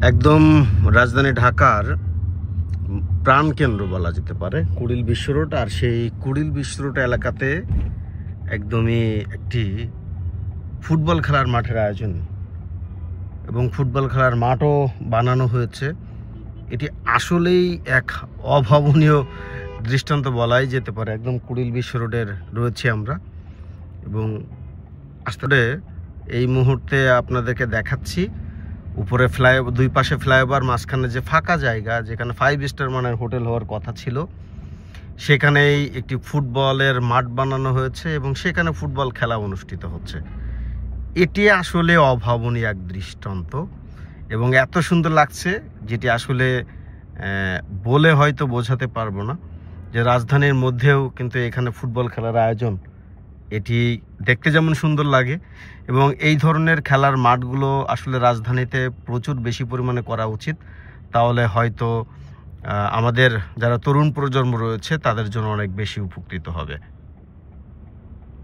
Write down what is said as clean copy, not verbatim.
একদম রাজধানী ঢাকার প্রাণকেন্দ্র বলা যেতে পারে কুড়িল বিশ্ব রোড। আর সেই কুড়িল বিশ্ব রোড এলাকাতে একদমই একটি ফুটবল খেলার মাঠের আয়োজন এবং ফুটবল খেলার মাঠও বানানো হয়েছে। এটি আসলেই এক অভাবনীয় দৃষ্টান্ত বলাই যেতে পারে। একদম কুড়িল বিশ্ব রোডের রয়েছে আমরা এবং আসলে এই মুহূর্তে আপনাদেরকে দেখাচ্ছি উপরে ফ্লাইওভার, দুই পাশে ফ্লাইওভার, মাঝখানে যে ফাঁকা জায়গা যেখানে 5 স্টার মানের হোটেল হওয়ার কথা ছিল, সেখানেই একটি ফুটবলের মাঠ বানানো হয়েছে এবং সেখানে ফুটবল খেলা অনুষ্ঠিত হচ্ছে। এটি আসলে অভাবনীয় এক দৃষ্টান্ত এবং এত সুন্দর লাগছে যেটি আসলে বলে হয়তো বোঝাতে পারবো না, যে রাজধানীর মধ্যেও কিন্তু এখানে ফুটবল খেলার আয়োজন। এটি দেখতে যেমন সুন্দর লাগে এবং এই ধরনের খেলার মাঠগুলো আসলে রাজধানীতে প্রচুর বেশি পরিমাণে করা উচিত। তাহলে হয়তো আমাদের যারা তরুণ প্রজন্ম রয়েছে তাদের জন্য অনেক বেশি উপকৃত হবে।